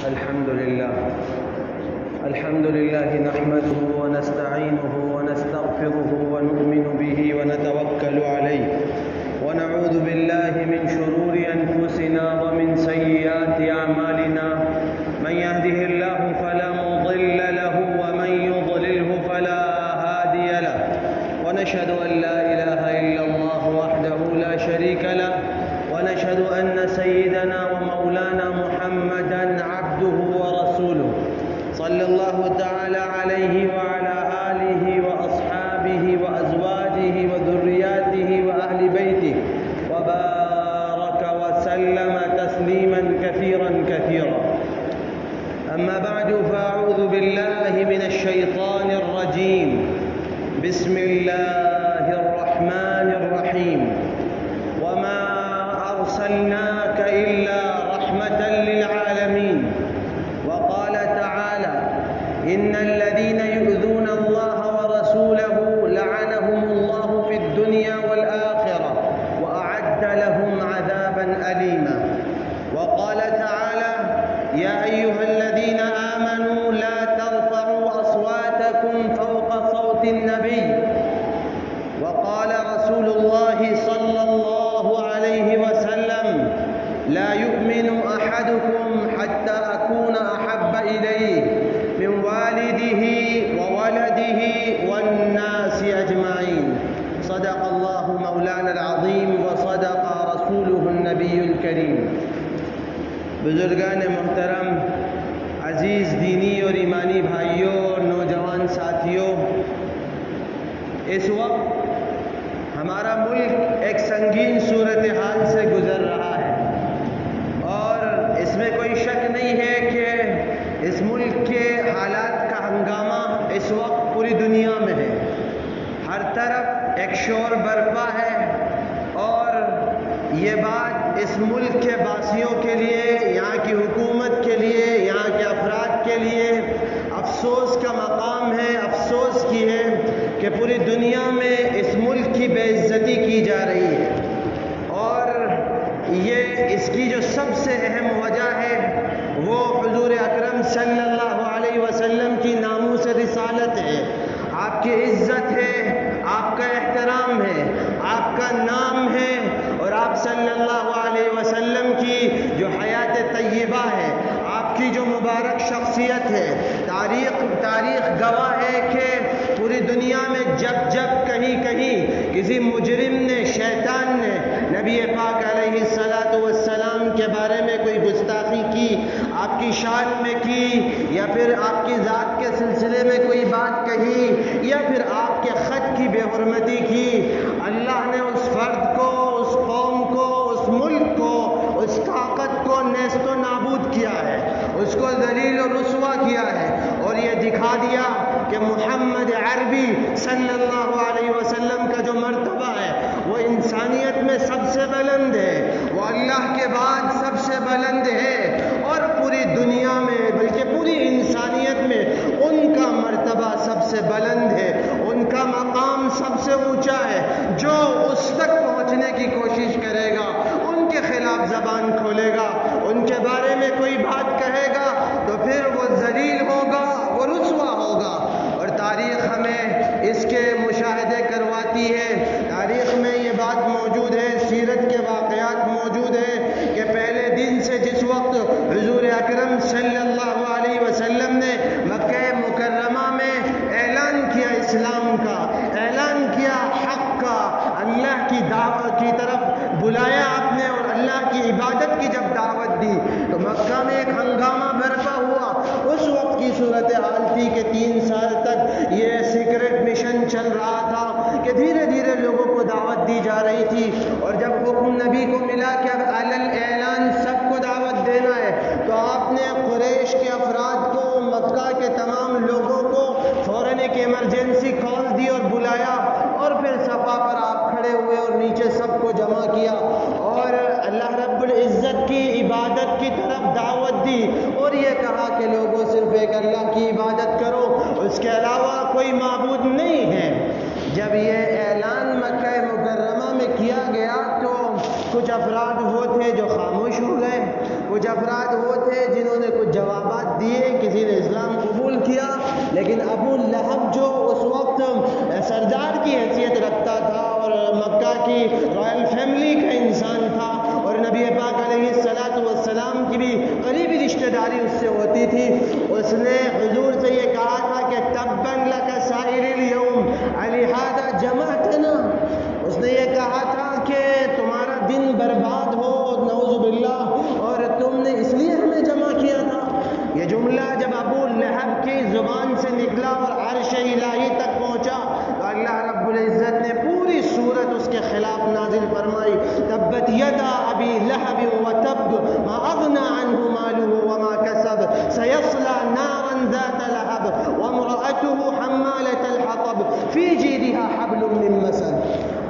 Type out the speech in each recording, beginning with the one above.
الحمد لله نحمده ونستعينه ونستغفره ونؤمن به ونتوكل عليه ونعوذ بالله من شرور أنفسنا ومن سيئات أعمالنا من يهده الله فلا مضل له ومن يضلله فلا هادي له ونشهد أن لا إله إلا الله وحده لا شريك له ونشهد أن سيدنا ومولانا محمدًا عبده ورسوله صلى الله تعالى عليه وعلى آله وأصحابه وأزواجه وذرياته وأهل بيته وبارك وسلم تسليما كثيرا أما بعد فأعوذ بالله من الشيطان الرجيم بسم الله الرحمن الرحيم وما أرسلناك إلا رحمة للعالمين وقال تعالى إن الذين يؤذون الله ورسوله لعنهم الله في الدنيا والآخرة وأعد لهم عذابا أليما وقال تعالى يا أيها الذين آمنوا لا ترفعوا أصواتكم فوق صوت النبي وقال رسول الله صلى الله عليه وسلم لا يؤمن أحدكم حتى أكون أحب إليه من والده وولده والناس أجمعين صدق الله مولانا العظيم وصدق رسوله النبي الكريم بزرگان محترم، عزیز دینی اور ایمانی بھائیوں اور نوجوان ساتھیوں، اس وقت ہمارا ملک ایک سنگین صورتحال سے گزر رہا ہے اور اس میں کوئی شک نہیں ہے کہ اس ملک کے حالات کا ہنگامہ اس وقت پوری دنیا میں ہے۔ ہر طرف ایک شور برپا ہے اور یہ بات اس ملک کے باسیوں کے لیے، یہاں کی حکومت کے لیے، یہاں کے افراد کے لیے افسوس کا مقام ہے، افسوس کی ہے کہ پوری دنیا میں اس ملک کی بے عزتی کی جا رہی ہے اور یہ اس کی جو سب سے اہم وجہ ہے وہ حضور اکرم صلی اللہ علیہ وسلم کی ناموس رسالت ہے، آپ کی عزت ہے، آپ کا احترام ہے، آپ کا نام ہے اور آپ صلی اللہ علیہ وسلم کی جو حیات طیبہ ہے، آپ کی جو مبارک شخصیت ہے۔ تاریخ گواہ ہے کہ پوری دنیا میں جب کہیں کسی مجرم نے، شیطان نے نبی پاک علیہ السلام کے بارے میں کوئی گستاخی کی، آپ کی شان میں کی، یا پھر آپ کی ذات کے سلسلے میں کوئی بات کہی، یا پھر آپ کے خط کی بے حرمتی کی، اللہ نے اس فرد کو، اس قوم کو، اس ملک کو، اس طاقت کو نیست و نابود کیا ہے، اس کو ذلیل و رسوا کیا ہے اور یہ دکھا دیا کہ محمد عربی صلی اللہ علیہ وسلم کا جو مرتبہ ہے وہ انسانیت میں سب سے بلند ہے، وہ اللہ کے بعد سب سے بلند ہے اور پوری دنیا میں بلکہ پوری انسانیت میں ان کا مرتبہ سب سے بلند ہے، ان کا مقام سب سے اونچا ہے۔ جو اس تک پہنچنے کی کوشش کرے گا، ان کے خلاف زبان کھولے گا، ان کے بارے میں کوئی بات کہے گا تو پھر وہ ذلیل ہوگا، وہ رسوا ہوگا اور تاریخ ہمیں اس کے مشاہدے کرواتی ہے۔ تاریخ میں یہ بات موجود ہے، سیرت کے واقعات موجود ہے کہ پہلے دن سے جس وقت حضور اکرم صلی اللہ علیہ وسلم نے مکہ مکرمہ میں اعلان کیا اسلام کا، اعلان کیا حق کا، اللہ کی دعوت کی طرف بلایا آپ نے اور اللہ کی عبادت کی جب دعوت دی تو مکہ میں ایک ہنگامہ برپا ہوا۔ اس وقت کی صورتحال تھی کہ 3 سال تک یہ سیکرٹ مشن چل رہا تھا کہ دھیرے دھیرے لوگوں کو دعوت دی جا رہی تھی اور جب حکم نبی کو ملا کہ اب علل اعلان سب کو دعوت دینا ہے تو آپ نے قریش کے افراد کو، مکہ کے تمام لوگوں کو فوراً ایک ایمرجنسی کال دی اور بلایا اور پھر صفا پر آپ کھڑے ہوئے اور نیچے سب کو جمع کیا اور اللہ رب العزت کی عبادت کی طرف دعوت دی اور یہ کہا کہ لوگوں صرف ایک اللہ کی عبادت کرو، اس کے علاوہ کوئی معبود نہیں ہے۔ جب یہ اعلان مکہ مکرمہ میں کیا گیا تو کچھ افراد وہ تھے جو خاموش ہو گئے، کچھ افراد وہ تھے تھے جنہوں نے کچھ جوابات دیے، کسی نے اسلام قبول کیا، لیکن ابو لہب جو اس وقت سردار کی حیثیت رکھتا تھا اور مکہ کی رائل فیملی کا انسان تھا، اور نبی پاک علیہ السلام کی بھی قریبی رشتہ داری اس سے ہوتی تھی، اس نے حضور سے یہ کہا تھا کہ تبن لک سائر اليوم لہذا جمعتنا، اس نے یہ کہا تھا کہ تمہارا دن برباد ہو نعوذ باللہ، اور تم نے اس لیے ہمیں جمع کیا تھا۔ یہ جملہ جب ابو لہب کی زبان سے نکلا اور عرش الہی تک پہنچا تو اللہ رب العزت نے پوری سورت اس کے خلاف نازل فرمائی، تبت یدا ابی لہب وتب ما اغنى عنه ماله وما كسب سيصلى نارا ذات لهب وامرأته حمالة الحطب في جيدها حبل من مسد۔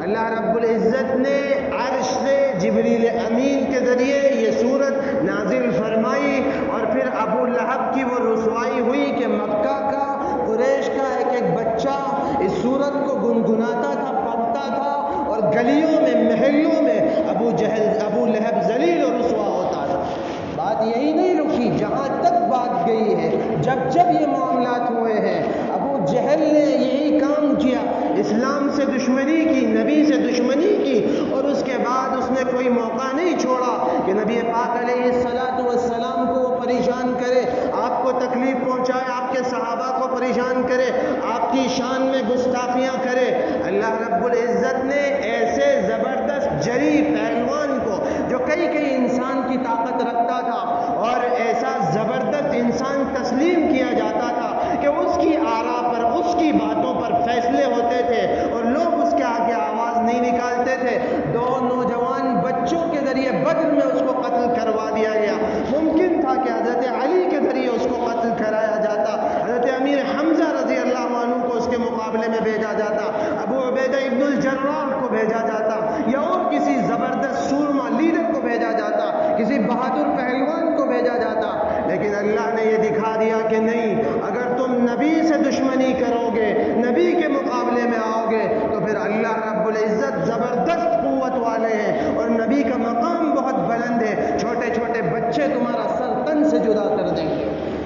اللہ رب العزت نے عرش سے جبریل امین کے ذریعے یہ سورت نازل فرمائی، اور پھر ابو لہب کی وہ رسوائی ہوئی کہ مکہ کا قریش کا ایک بچہ اس سورت کو گنگناتا تھا، پڑھتا تھا، اور گلیوں میں محلوں میں ابو لہب ذلیل و رسوا ہوتا تھا۔ بات یہی نہیں رکی، جہاں تک بات گئی ہے، جب یہ معاملات ہوئے ہیں، ابو جہل نے یہی کام کیا، اسلام سے دشمنی کی، نبی سے دشمنی کی، اور اس کے بعد اس نے کوئی موقع نہیں چھوڑا کہ نبی پاک علیہ السلام کو وہ پریشان کرے، آپ کو تکلیف پہنچائے، آپ کے صحابہ کو پریشان کرے، آپ کی شان میں گستاخیاں کرے۔ اللہ رب العزت نے ایسے زبردست جری پہلوان کو، جو کئی انسان کی طاقت رکھتا تھا اور ایسا زبردست انسان تسلیم کیا جاتا تھا کہ اس کی آراء پر، اس کی باتوں پر فیصلے ہوتے تھے اور لوگ اس کے آگے آواز نہیں نکالتے تھے، دو نوجوان بچوں کے ذریعے بدر میں اس کو قتل کروا دیا گیا۔ ممکن تھا کہ حضرت علی کے ذریعے اس کو قتل کرایا جاتا، حضرت امیر حمزہ رضی اللہ عنہ کو اس کے مقابلے میں بھیجا جاتا، ابو عبیدہ ابن الجراح کو بھیجا جاتا، یا اور کسی زبردست سورما لیڈر کو بھیجا جاتا، کسی بہادر پہلوان کو بھیجا جاتا، لیکن اللہ نے یہ دکھا دیا کہ نہیں، اگر تم نبی سے دشمنی کرو گے، نبی کے مقابلے میں آؤ گے، تو پھر اللہ رب العزت زبردست قوت والے ہیں اور نبی کا مقام بہت بلند ہے، چھوٹے چھوٹے بچے تمہارا سر تن سے جدا کر دیں گے۔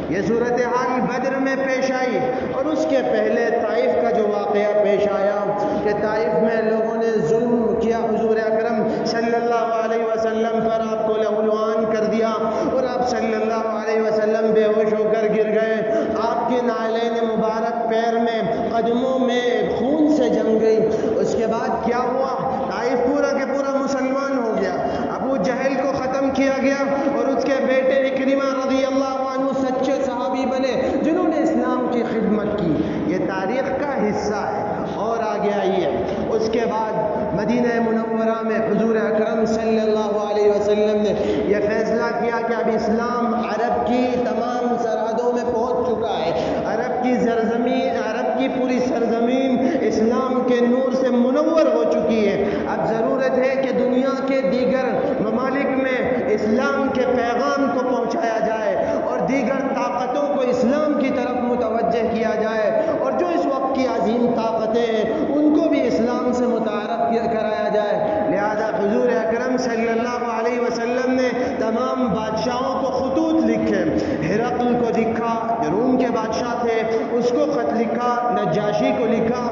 یہ صورتحال بدر میں پیش آئی، اور اس کے پہلے طائف کا جو واقعہ پیش آیا کہ طائف میں لوگوں نے ظلم کیا، حضور اکرم صلی اللہ علیہ وسلم پر، آپ کو لہولوان کر دیا، اور آپ صلی اللہ علیہ وسلم بے ہوش ہو کر گر گئے، آپ کے نعلین مبارک پیر میں، قدموں میں خون سے جم گئی۔ اس کے بعد کیا ہوا؟ طائف پورا کے پورا مسلمان ہو گیا، ابو جہل کو ختم کیا گیا، اور اس کے بیٹے اکرمہ رضی اللہ عنہ سچے صحابی بنے جنہوں نے اسلام کی خدمت کی۔ یہ تاریخ کا حصہ ہے، اور آگے آئیے۔ اس کے بعد مدینہ منورہ میں حضور اکرم صلی اللہ علیہ وسلم نے یہ فیصلہ کیا کہ اب اسلام عرب کی تمام سرحدوں میں پہنچ چکا ہے، عرب کی سرزمین، عرب کی پوری سرزمین اسلام کے نور سے منور ہو چکی ہے۔ اب ضرورت ہے کہ دنیا کے دیگر ممالک میں اسلام کے پیغام کو پہنچایا جائے، اور دیگر طاقتوں کو اسلام کی طرف متوجہ کیا جائے، اور جو اس وقت کی عظیم طاقتیں ہیں ان کو بھی اسلام سے متعارف کرایا جائے۔ لہذا حضور اکرم صلی اللہ علیہ وسلم نے تمام بادشاہوں کو خطوط لکھے، ہرقل کو لکھا، جو روم کے بادشاہ تھے، اس کو خط لکھا، نجاشی کو لکھا،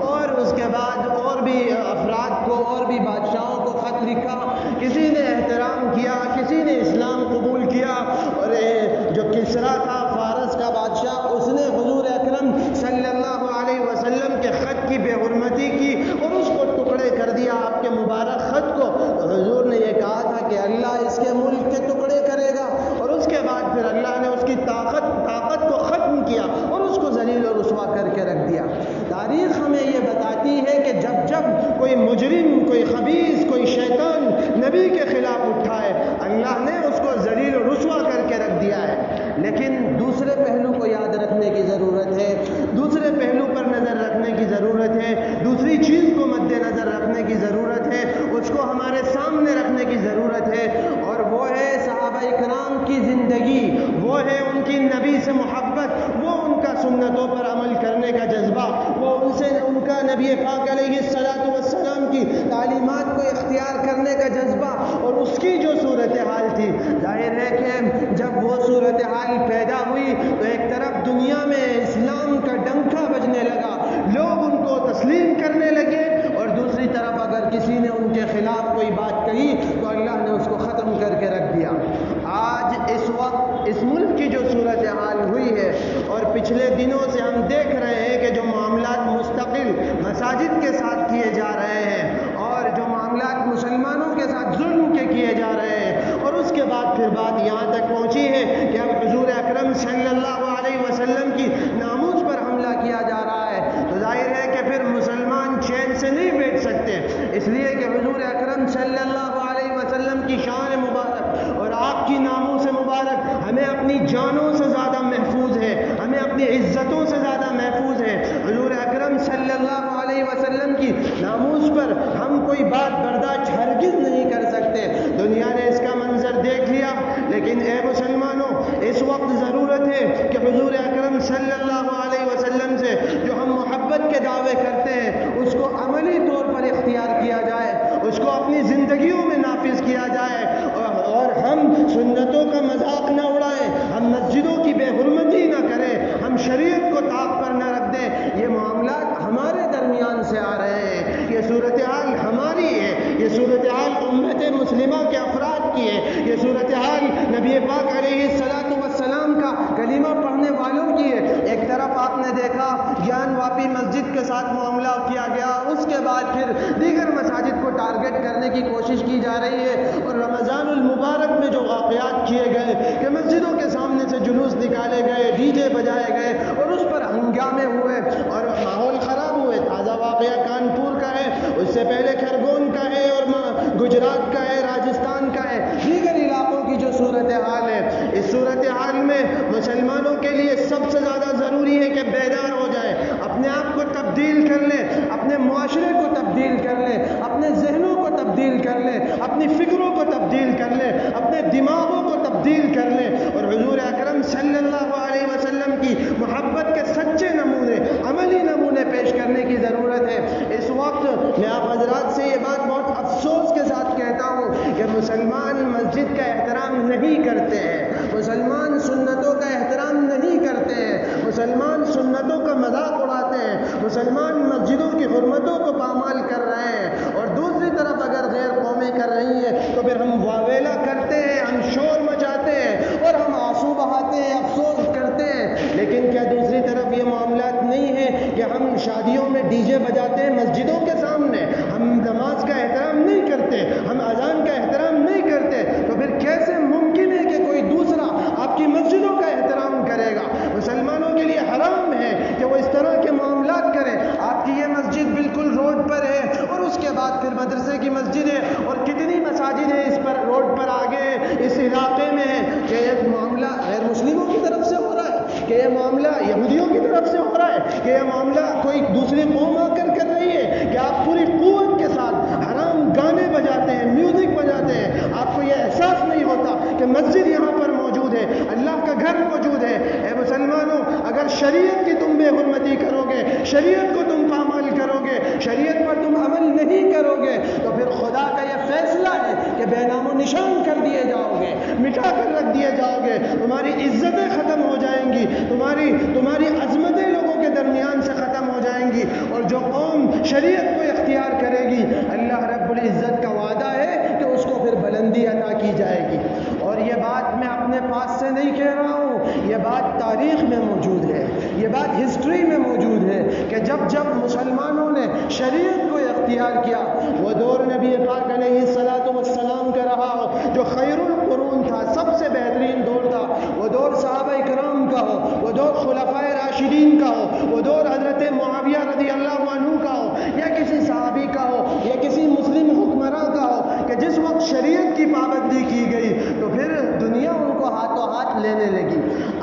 اور اس کے بعد اور بھی افراد کو، اور بھی بادشاہوں کو خط لکھا۔ کسی نے احترام کیا، کسی نے اسلام قبول کیا، اور جو کسریٰ تھا فارس کا بادشاہ، اس نے حضور اکرم صلی اللہ علیہ وسلم کے خط کی بے حرمتی کی اور اس کو ٹکڑے کر دیا، آپ کے مبارک خط کو۔ تو حضور نے یہ کہا تھا کہ اللہ اس کے ملک کے ٹکڑے کرے گا، اور اس کے بعد پھر اللہ نے اس کی طاقت کو ختم کیا اور اس کو ذلیل و رسوا کر کے رکھ دیا۔ تاریخ ہمیں یہ بتاتی ہے کہ جب کوئی مجرم، کوئی خبیث، کوئی شیطان نبی کے خلاف اٹھا ہے، اللہ نے اس کو ذلیل و رسوا کر کے رکھ دیا ہے۔ لیکن دوسرے پہلو کو یاد رکھنے کی ضرورت ہے، دوسرے پہلو پر نظر رکھنے کی ضرورت ہے، دوسری چیز کو مد نظر رکھنے کی ضرورت ہے، اس کو ہمارے سامنے رکھنے کی ضرورت ہے، اور وہ ہے صحابہ کرام کی زندگی، وہ ہے ان کی نبی سے محبت، وہ ان کا سنتوں پر عمل کرنے کا جذبہ، وہ ان کا نبی پاک علیہ السلام کی تعلیمات کو اختیار کرنے کا جذبہ، اور اس کی جو صورتحال تھی، ظاہر ہے کہ جب وہ وہ صورتحال پیدا ہوئی تو ایک طرف دنیا میں اسلام کا ڈنکا بجنے لگا، لوگ ان کو تسلیم کرنے لگے، اور دوسری طرف اگر کسی نے ان کے خلاف کوئی بات کہی تو اللہ نے اس کو ختم کر کے رکھ دیا۔ آج اس وقت اس ملک کی جو صورتحال ہوئی ہے، اور پچھلے دنوں سے ہم دیکھ رہے ہیں کہ جو معاملات مستقل مساجد کے ساتھ کیے جا رہے ہیں، اور جو معاملات مسلمانوں کے ساتھ ظلم کے کیے جا رہے ہیں، اور اس کے بعد پھر بات یہاں تک پہنچی ہے کہ اب حضور اکرم صلی اللہ علیہ وسلم کی ناموس پر حملہ کیا جا رہا ہے، تو ظاہر ہے کہ پھر مسلمان چین سے نہیں بیٹھ سکتے، اس لیے کہ حضور اکرم صلی اللہ علیہ وسلم کی شان مبارک اور آپ کی ناموس مبارک ہمیں اپنی جانوں سے زیادہ محفوظ ہے، ہمیں اپنی عزتوں سے زیادہ محفوظ ہے۔ حضور اکرم صلی اللہ علیہ وسلم کی ناموس پر ہم کوئی بات برداشت ہرگز نہیں کر سکتے۔ دنیا نے اس کا منظر دیکھ لیا، لیکن اے مسلمانوں، اس وقت ضرورت ہے کہ حضور اکرم صلی اللہ علیہ وسلم سے جو ہم محبت کے دعوے کرتے ہیں اس کو عملی طور پر اختیار کیا جائے، اس کو اپنی زندگیوں میں نافذ کیا جائے، اور ہم سنتوں کا مذاق نہ اڑائیں، ہم مسجدوں کی بے حرمتی نہ کریں، ہم شریعت کو طاق پر نہ رکھ دیں۔ یہ معاملات ہمارے درمیان سے آ رہے ہیں، یہ صورتحال ہماری ہے، یہ صورتحال امت مسلمہ کے افراد کی ہے، یہ صورتحال نبی پاک علیہ السلام کا کلمہ پڑھنے والوں کی ہے۔ ایک طرف آپ نے دیکھا گیان واپی مسجد کے ساتھ معاملہ کیا گیا، اس کے بعد پھر دیگر مساجد کو ٹارگٹ کرنے کی کوشش کی جا رہی ہے، اور رمضان المبارک میں جو واقعات کیے گئے کہ مسجدوں کے سامنے سے جلوس نکالے گئے، ڈی جے بجائے گئے، اور اس پر ہنگامے ہوئے اور ماحول خراب ہوئے۔ تازہ واقعہ کانپور کا ہے، اس سے پہلے کھرگون کا ہے، اور گجرات کا ہے، راجستھان کا ہے، دیگر علاقوں کی جو صورتحال ہے، اس صورتحال میں مسلمانوں کے لیے سب سے زیادہ ضروری ہے کہ بیدار ہو جائیں، اپنے آپ کو تبدیل کر لیں، اپنے معاشرے کو تبدیل کر لیں، اپنے ذہنوں کو تبدیل کر لیں، اپنی فکروں کو تبدیل کر لیں، اپنے دماغوں کو تبدیل کر لیں، اور حضور اکرم صلی اللہ علیہ وسلم کی محبت کے سچے نمونے، عملی نمونے پیش کرنے کی ضرورت ہے۔ اس وقت میں آپ حضرات سے یہ بات بہت افسوس کے ساتھ کہتا ہوں کہ مسلمان مسجد کا احترام نہیں کرتے ہیں، مسلمان سنتوں کا احترام نہیں کرتے ہیں، مسلمان سنتوں کا مذاق اڑاتے ہیں، مسلمان مسجدوں کی حرمتوں کو پامال کر رہے ہیں، اور دوسری طرف اگر غیر قومیں کر رہی ہیں تو پھر ہم واویلا کرتے ہیں، ہم شور مچاتے ہیں، اور ہم آنسو بہاتے ہیں، افسوس کرتے ہیں۔ لیکن کیا دوسری طرف یہ معاملات نہیں ہے کہ ہم شادیوں میں ڈی جے بجاتے ہیں مسجدوں کے سامنے، ہم نماز کا احترام نہیں کرتے، ہم اذان کا احترام نہیں کرتے، تو پھر کیسے ممکن ہے کہ کوئی دوسرا آپ کی مسجدوں کا احترام کرے گا؟ مسلمانوں کے لیے حرام ہے کہ وہ اس طرح کے معاملات کریں۔ آپ کی یہ مسجد بالکل روڈ پر ہے، اور اس کے بعد پھر مدرسے کی مسجد ہے، اور کتنی مساجد ہیں اس پر روڈ پر آگے اس علاقے میں ہے، کہ یہ معاملہ غیر مسلموں کی طرف سے ہو رہا ہے، کہ یہ معاملہ یہودیوں کی طرف سے ہو رہا ہے، کہ یہ معاملہ کوئی دوسری قوم آ کر کر رہی ہے، کہ آپ پوری قوت کے ساتھ حرام گانے بجاتے ہیں، میوزک بجاتے ہیں، آپ کو یہ احساس نہیں ہوتا کہ مسجد یہاں پر موجود ہے، اللہ کا گھر موجود ہے۔ اے مسلمانوں، اگر شریعت کی تم بے حرمتی کرو گے، شریعت کو تم پامال کرو گے، شریعت پر تم عمل نہیں کرو گے، تو پھر خدا کا یہ فیصلہ ہے کہ بے نام و نشان کر دیے جاؤ گے، مٹا کر رکھ دیے جاؤ گے، تمہاری عزتیں ختم ہو جائیں گی، تمہاری عظمتیں لوگوں کے درمیان سے ختم ہو جائیں گی، اور جو قوم شریعت کو اختیار کرے گی، اللہ رب العزت کا وعدہ ہے کہ اس کو پھر بلندی عطا کی جائے گی۔ اور یہ بات میں اپنے پاس سے نہیں کہہ رہا ہوں، یہ بات تاریخ میں موجود ہے، یہ بات ہسٹری میں موجود ہے کہ جب جب مسلمانوں نے شریعت کو اختیار کیا، وہ دور نبی پاک علیہ السلام کا رہا ہو جو خیر القرون تھا، سب سے بہترین دور تھا، وہ دور صحابہ کرام کا ہو، وہ دور خلفائے راشدین کا ہو، وہ دور حضرت معاویہ رضی اللہ عنہ کا ہو، یا کسی صحابی کا ہو، یا کسی مسلم حکمراں کا ہو، کہ جس وقت شریعت کی پابندی کی گئی تو پھر دنیا ان کو ہاتھوں ہاتھ لینے لگی۔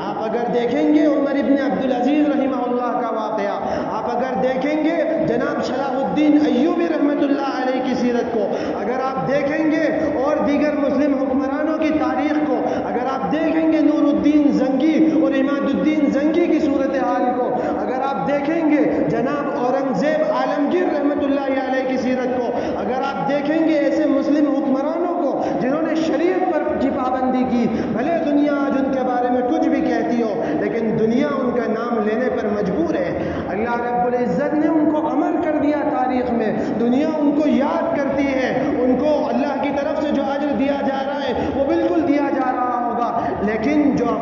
آپ اگر دیکھیں گے عمر ابن عبدالعزیز رحمہ اللہ کا واقعہ، آپ اگر دیکھیں گے جناب صلاح الدین ایوبی رحمۃ اللہ علیہ کی سیرت کو، اگر آپ دیکھیں گے اور دیگر مسلم حکمرانوں کی تاریخ کو، اگر آپ دیکھیں گے نور الدین زنگی اور عماد الدین زنگی کی صورتحال کو، اگر آپ دیکھیں گے جناب اورنگزیب عالمگیر رحمۃ اللہ علیہ کی سیرت کو، اگر آپ دیکھیں گے ایسے مسلم حکمرانوں کو جنہوں نے شریعت پر کی پابندی کی، بھلے دنیا آج ان کے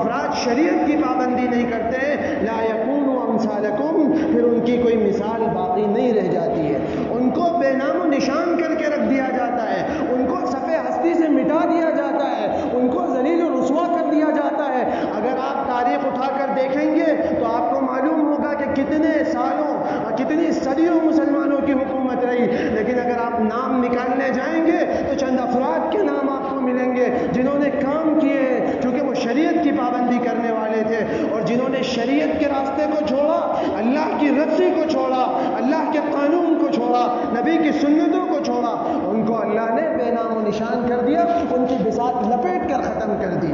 افراد شریعت کی پابندی نہیں کرتے ہیں، لا یکونوا امثالکم، پھر ان کی کوئی مثال باقی نہیں رہ جاتی ہے، ان کو بے نام و نشان کر کے رکھ دیا جاتا ہے، ان کو صفحہ ہستی سے مٹا دیا جاتا ہے، ان کو ذلیل و رسوا کر دیا جاتا ہے۔ اگر آپ تاریخ اٹھا کر دیکھیں گے تو آپ کو معلوم ہوگا کہ کتنے سالوں کتنی صدیوں مسلمانوں کی حکومت رہی، لیکن اگر آپ نام نکالنے جائیں گے تو چند افراد کے نام آپ کو ملیں گے جنہوں نے کام کیے، چونکہ وہ شریعت کی پابندی کرنے والے تھے، اور جنہوں نے شریعت کے راستے کو چھوڑا، اللہ کی رسی کو چھوڑا، اللہ کے قانون کو چھوڑا، نبی کی سنتوں کو چھوڑا، ان کو اللہ نے بے نام و نشان کر دیا، ان کی بساط لپیٹ کر ختم کر دی۔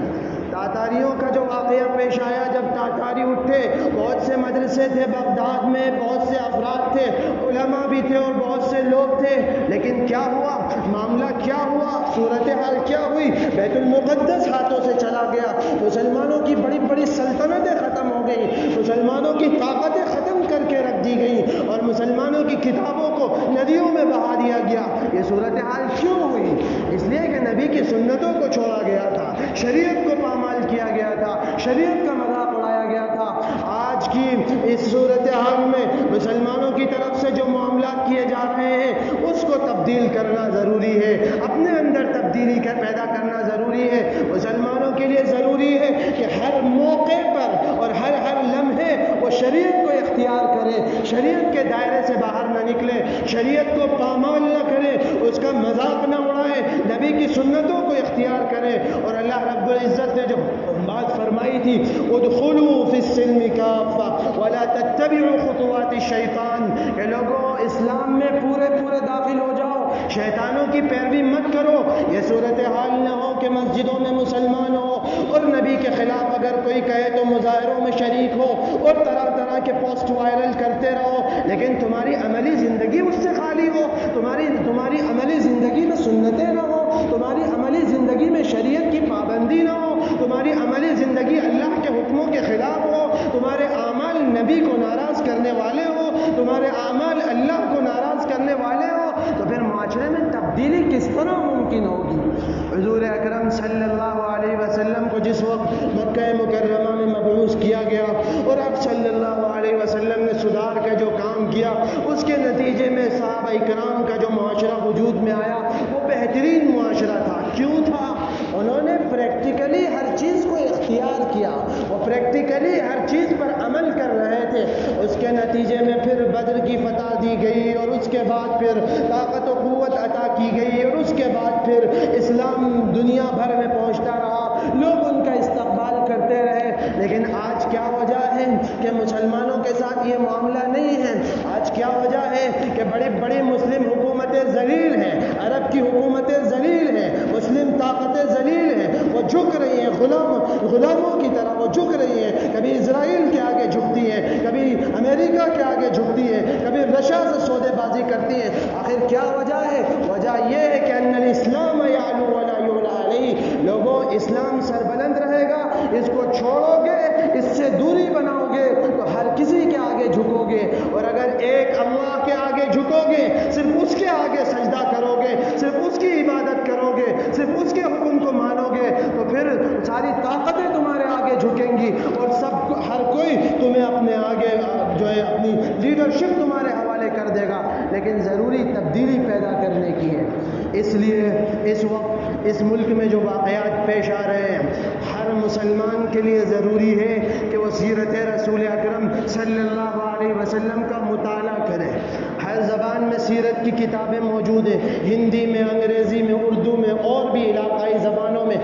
تاتاریوں کا جو واقعہ پیش آیا، جب تاتاری اٹھے، بہت سے مدرسے تھے بغداد میں، بہت سے افراد تھے، علماء بھی تھے اور بہت سے لوگ تھے، لیکن کیا ہوا، معاملہ کیا ہوا، صورتحال کیا ہوئی، بیت المقدس ہاتھوں سے چلا گیا، مسلمانوں کی بڑی بڑی سلطنتیں ختم ہو گئی، مسلمانوں کی طاقتیں ختم کر کے رکھ دی گئی، اور مسلمانوں کی کتابوں کو ندیوں میں بہا دیا گیا۔ یہ صورتحال کیوں ہوئی؟ اس لیے کہ نبی کی سنتوں کو چھوڑا گیا تھا، شریعت کو پامال کیا گیا تھا، شریعت کا مذاق اڑایا گیا تھا۔ آج کی اس صورتحال میں مسلمانوں کی طرف سے جو معاملات کیے جا رہے ہیں اس کو تبدیل کرنا ضروری ہے، اپنے اندر تبدیلی پیدا کرنا ضروری ہے۔ مسلمانوں کے لیے ضروری ہے کہ ہر موقع پر اور ہر لمحے وہ شریعت کو اختیار کرے، شریعت کے دائرے سے باہر نہ نکلے، شریعت کو پامال نہ کرے، اس کا مذاق نہ اڑائے، نبی کی سنتوں کو اختیار کرے۔ اور اللہ رب العزت نے جو بات فرمائی تھی، ادخلوا فی السلم کافہ ولا تتبعوا خطوات الشیطان، کہ لوگوں اسلام میں پورے داخل ہو جاؤ، شیطانوں کی پیروی مت کرو۔ یہ صورتحال نہ ہو کہ مسجدوں میں مسلمان ہو اور نبی کے خلاف اگر کوئی کہے تو مظاہروں میں شریک ہو اور طرح کے پوسٹ وائرل کرتے رہو، لیکن تمہاری عملی زندگی اس سے خالی ہو، تمہاری عملی زندگی میں سنتیں نہ ہو، تمہاری عملی زندگی میں شریعت کی پابندی نہ ہو، تمہاری عملی زندگی اللہ کے حکموں کے خلاف ہو، تمہارے اعمال نبی کو ناراض کرنے والے ہو، تمہارے اعمال اللہ کو ناراض کرنے والے ہو، تو پھر معاشرے میں تبدیلی کس طرح ممکن ہوگی؟ حضور اکرم صلی اللہ علیہ وسلم کو جس وقت مکہ مکرمہ میں مبعوث کیا گیا اور آپ صلی اللہ علیہ وسلم نے سدھار کا جو کام کیا، اس کے نتیجے میں صحابہ اکرام کا جو معاشرہ وجود میں آیا وہ بہترین معاشرہ تھا۔ کیوں تھا؟ انہوں نے پریکٹیکلی ہر چیز کو اختیار کیا، وہ پریکٹیکلی ہر چیز پر عمل کر رہے تھے۔ اس کے نتیجے میں پھر بدر کی فتح دی گئی، اور اس کے بعد پھر طاقت و قوت عطا کی گئی، اور اس کے بعد پھر اسلام دنیا بھر میں پہنچتا رہا، لوگ ان کا استقبال کرتے رہے۔ لیکن آج کیا وجہ ہے کہ مسلمانوں کے ساتھ یہ معاملہ نہیں ہے؟ آج کیا وجہ ہے کہ بڑی بڑی مسلم حکومتیں ذلیل ہیں، عرب کی حکومتیں ذلیل ہیں، مسلم طاقتیں ذلیل ہیں، وہ جھک رہی ہیں، غلاموں کی طرح وہ جھک رہی ہیں، کبھی اسرائیل کے آگے جھکتی ہیں، کبھی امریکہ کے آگے جھکتی ہیں، کبھی رشیا سے سودے بازی کرتی ہیں۔ آخر کیا وجہ ہے؟ وجہ یہ ہے کہ ان الاسلام یعلو ولا یعلی علیہ، لوگوں اسلام سربلند رہے گا، اس کو چھوڑو گے، اس سے دوری بناؤ گے تو ہر کسی کے آگے جھکو گے، اور اگر ایک اللہ کے آگے جھکو گے، صرف اس کے آگے سجدہ کرو گے، صرف اس کی عبادت کرو گے، صرف اس کے حکم کو مانو گے، تو پھر ساری طاقتیں تمہارے آگے جھکیں گی، اور ہر کوئی تمہیں اپنے آگے جو ہے اپنی لیڈرشپ تمہارے حوالے کر دے گا۔ لیکن ضروری تبدیلی پیدا کرنے کی ہے۔ اس لیے اس وقت اس ملک میں جو واقعات پیش آ رہے ہیں، ہر مسلمان کے لیے ضروری ہے کہ وہ سیرت رسول اکرم صلی اللہ علیہ وسلم کا مطالعہ کرے۔ ہر زبان میں سیرت کی کتابیں موجود ہیں، ہندی میں، انگریزی میں، اردو میں، اور بھی علاقائی زبانوں میں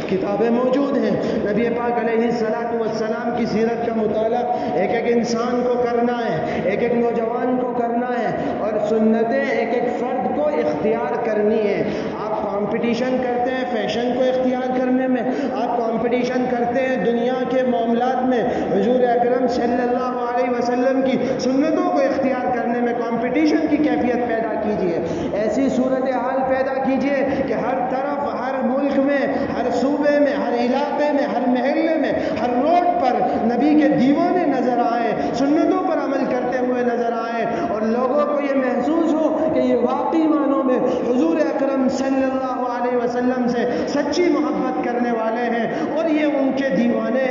کتابیں موجود ہیں۔ نبی پاک علیہ السلام کی سیرت کا مطالعہ ایک انسان کو کرنا ہے، ایک نوجوان کو کرنا ہے، اور سنتیں ایک فرد کو اختیار کرنی ہے۔ آپ کمپٹیشن کرتے ہیں فیشن کو اختیار کرنے میں، آپ کمپٹیشن کرتے ہیں دنیا کے معاملات میں، حضور اکرم صلی اللہ علیہ وسلم کی سنتوں کو اختیار کرنے میں کمپٹیشن کی کیفیت پیدا کیجیے۔ ایسی صورتحال پیدا کیجیے کہ ہر طرف، ہر ملک میں، ہر صوبے میں، ہر علاقے میں، ہر محلے میں، ہر روڈ پر نبی کے دیوانے نظر آئے، سنتوں پر عمل کرتے ہوئے نظر آئے، اور لوگوں کو یہ محسوس ہو کہ یہ واقعی معنوں میں حضور اکرم صلی اللہ علیہ وسلم سے سچی محبت کرنے والے ہیں، اور یہ ان کے دیوانے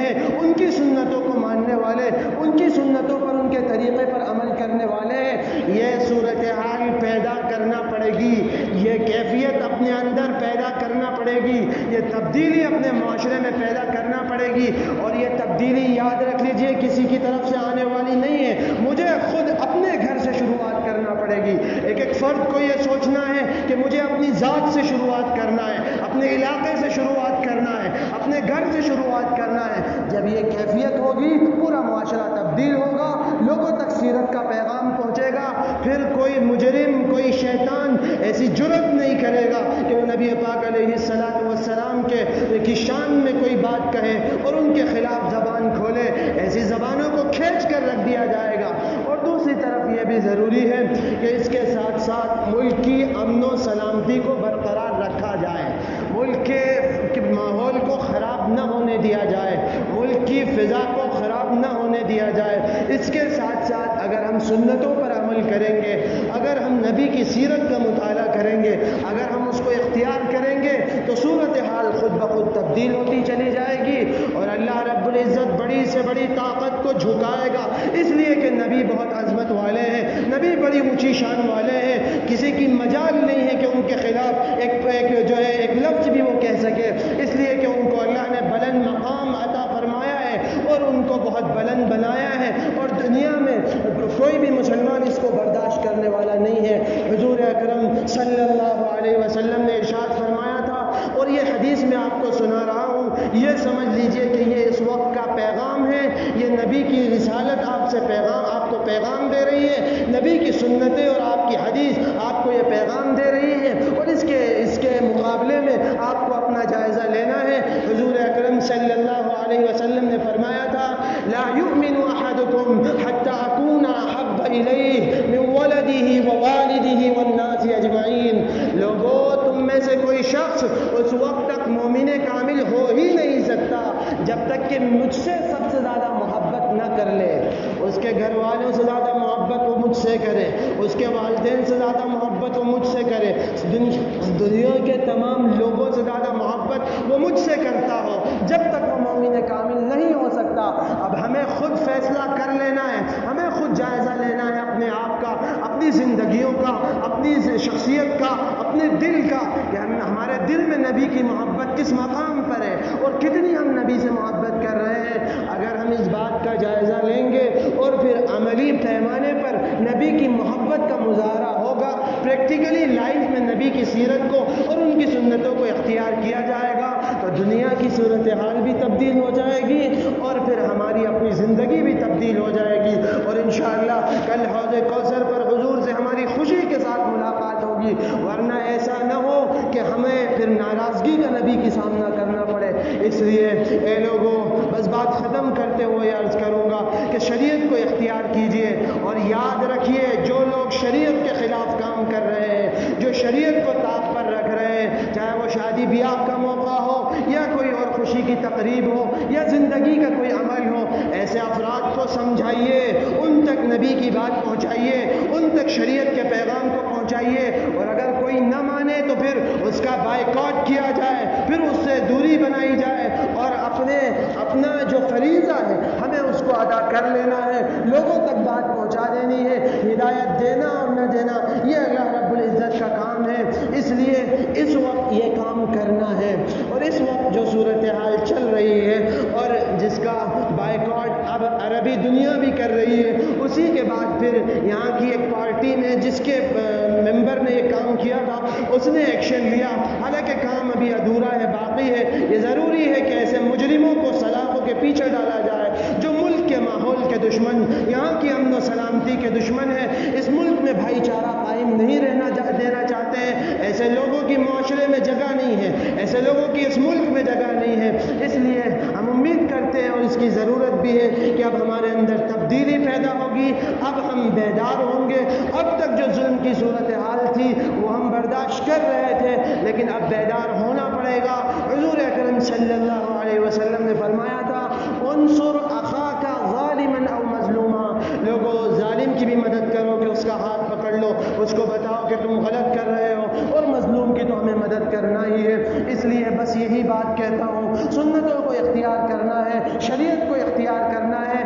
والے، ان کی سنتوں پر، ان کے طریقے پر عمل کرنے والے ہیں۔ یہ صورتحال پیدا کرنا پڑے گی، یہ کیفیت اپنے اندر پیدا کرنا پڑے گی، یہ تبدیلی اپنے معاشرے میں پیدا کرنا پڑے گی۔ اور یہ تبدیلی یاد رکھ لیجئے کسی کی طرف سے آنے والی نہیں ہے، مجھے خود اپنے گھر سے شروعات کرنا پڑے گی۔ ایک ایک فرد کو یہ سوچنا ہے کہ مجھے اپنی ذات سے شروعات کرنا ہے، اپنے علاقے سے شروعات کرنا ہے، اپنے گھر سے شروعات کرنا ہے۔ جب یہ کیفیت ہوگی پورا معاشرہ تبدیل ہوگا، لوگوں تک سیرت کا پیغام پہنچے گا، پھر کوئی مجرم، کوئی شیطان ایسی جرت نہیں کرے گا کہ وہ نبی پاک علیہ السلام کی شان میں کوئی بات کہے اور ان کے خلاف زبان کھولے۔ ایسی زبانوں کو کھینچ کر رکھ دیا جائے گا۔ اور دوسری طرف یہ بھی ضروری ہے کہ اس کے ساتھ ساتھ ملک کی امن و سلامتی کو برقرار رکھا جائے، ملک کے ماحول کو خراب نہ ہونے دیا جائے، ملک کی فضا کو خراب نہ ہونے دیا جائے۔ اس کے ساتھ ساتھ اگر ہم سنتوں پر عمل کریں گے، اگر ہم نبی کی سیرت کا مطالعہ کریں گے، اگر ہم اس کو اختیار کریں گے تو صورتحال خود بخود تبدیل ہوتی چلی جائے گی اور اللہ رب العزت بڑی سے بڑی طاقت کو جھکائے گا، اس لیے کہ نبی بہت عظمت والے ہیں، نبی بڑی اونچی شان والے ہیں، کسی کی مجال نہیں ہے کہ ان کے خلاف ایک لفظ بھی وہ کہہ سکے، اس لیے کہ ان کو اللہ نے بلند مقام عطا فرمایا ہے اور ان کو بہت بلند بنایا ہے، اور دنیا میں کوئی بھی مسلمان اس کو برداشت کرنے والا نہیں ہے۔ حضور اکرم صلی اللہ علیہ وسلم نے ارشاد فرمایا تھا، اور یہ حدیث میں آپ کو سنا رہا ہوں، یہ سمجھ لیجئے کہ یہ اس وقت کا پیغام ہے، یہ نبی کی رسالت آپ کو پیغام دے رہی ہے، نبی کی سنتیں اور آپ کی حدیث آپ کو یہ پیغام دے رہی ہے، اور اس کے مقابلے میں آپ کو اپنا جائزہ لینا ہے۔ حضور اکرم صلی اللہ علیہ وسلم نے فرمایا تھا، لا یؤمن احدکم حتی اکون احب الیہ من ولدہ ووالدہ والناس اجمعین۔ لوگوں، تم میں سے کوئی شخص اس وقت تک مومن کامل ہو ہی نہیں سکتا جب تک کہ مجھ سے سب سے زیادہ محبت نہ کر لے، اس کے گھر والوں سے زیادہ محبت وہ مجھ سے کرے، اس کے والدین سے زیادہ محبت وہ مجھ سے کرے، دنیا کے تمام لوگوں سے زیادہ محبت وہ مجھ سے کرتا ہو، جب تک وہ مومن کامل نہیں ہو سکتا۔ اب ہمیں خود فیصلہ کر لینا ہے، ہمیں خود جائزہ لینا ہے اپنے آپ کا، اپنی زندگیوں کا، اپنی شخصیت کا، اپنے دل کا، کہ ہمارے دل میں نبی کی محبت کس مقام پر ہے اور کتنی ہم نبی سے محبت کر رہے ہیں۔ اگر ہم اس بات کا جائزہ لیں گے اور پھر عملی پیمانے پر نبی کی محبت کا مظاہرہ ہوگا، پریکٹیکلی لائف میں نبی کی سیرت کو اور ان کی سنتوں کو اختیار کیا جائے گا، تو دنیا کی صورتحال بھی تبدیل ہو جائے گی اور پھر ہماری اپنی زندگی بھی تبدیل ہو جائے گی، اور انشاءاللہ کل حوض کوثر پر حضور سے ہماری خوشی کے ساتھ ملاقات ہوگی، ورنہ ایسا نہ ہو کہ ہمیں پھر ناراضگی کا نبی کی سامنا کرنا پڑے۔ اس لیے اے لوگوں، بس بات ختم کرتے ہوئے عرض کروں گا کہ شریعت کو اختیار کیجئے، اور یاد رکھیے جو لوگ شریعت کے خلاف کام کر رہے ہیں، جو شریعت کو طاق پر رکھ رہے ہیں، چاہے وہ شادی بیاہ کا موقع ہو یا کوئی اور خوشی کی تقریب ہو یا زندگی کا کوئی عمل ہو، ایسے افراد کو سمجھائیے، ان تک نبی کی بات پہنچائیے، ان تک شریعت کے پیغام کو پہنچائیے، اور اگر کوئی نہ مانے تو پھر اس کا بائیکاٹ کیا جائے، پھر اس سے دوری بنائی جائے، اور اپنا جو فریضہ ہے ہمیں اس کو ادا کر لینا ہے، لوگوں تک بات پہنچا دینی ہے، ہدایت دینا اور نہ دینا یہ اللہ رب العزت کا کام ہے۔ اس لیے اس وقت یہ کام کرنا ہے، اور اس وقت جو صورتحال چل رہی ہے اور جس کا بائیکاٹ اب عربی دنیا بھی کر رہی ہے، اسی کے بعد پھر یہاں کی ایک پارٹی میں جس کے ممبر نے یہ کام کیا تھا اس نے ایکشن لیا، حالانکہ کام ابھی ادھورا ہے، باقی ہے۔ یہ ضروری ہے کہ ایسے مجرموں کو سلاخوں کے پیچھے ڈالا جائے جو ملک کے ماحول کے دشمن، یہاں کی امن و سلامتی کے دشمن ہیں، اس ملک میں بھائی چارہ قائم نہیں دینا چاہتے ہیں، ایسے لوگوں کی معاشرے میں جگہ نہیں ہے، ایسے لوگوں کی اس ملک میں جگہ نہیں ہے۔ اس لیے ہم امید کرتے ہیں اور اس کی ضرورت بھی ہے کہ اب ہمارے اندر تبدیلی پیدا ہوگی، اب ہم بیدار ہوں گے۔ اب تک جو ظلم کی صورتحال تھی وہ ہم برداشت کر رہے تھے، لیکن اب بیدار ہونا پڑے گا۔ حضور اکرم صلی اللہ علیہ وسلم نے فرمایا تھا، انصر اخاک ظالما او مظلوما، لوگوں ظالم کی بھی مدد کرو کہ اس کا ہاتھ پکڑ لو، اس کو بتاؤ کہ تم غلط کر رہے ہو، اور مظلوم کی تو ہمیں مدد کرنا ہی ہے۔ اس لیے بس یہی بات کہتا ہوں، سنتوں کو اختیار کرنا ہے، شریعت کو اختیار کرنا ہے،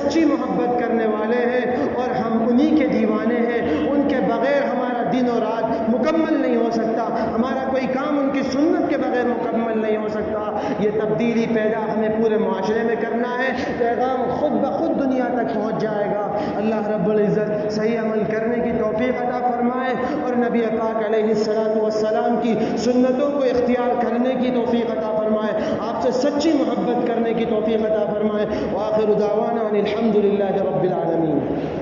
سچی محبت کرنے والے ہیں اور ہم انہی کے دیوانے ہیں. ان کے بغیر ہمارا دن و رات مکمل نہیں ہو سکتا، ہمارا کوئی کام ان کی سنت کے بغیر مکمل نہیں ہو سکتا. یہ تبدیلی پیدا ہمیں پورے معاشرے میں کرنا ہے، پیغام خود بخود دنیا تک پہنچ جائے گا. اللہ رب العزت صحیح عمل کرنے کی توفیق عطا فرمائے اور نبی پاک علیہ الصلوۃ والسلام کی سنتوں کو اختیار کرنے کی توفیق عطا فرمائے، آپ سے سچی محبت کرنے کی توفیق عطا فرمائے. وآخر دعوانا ان الحمد للہ رب العالمین.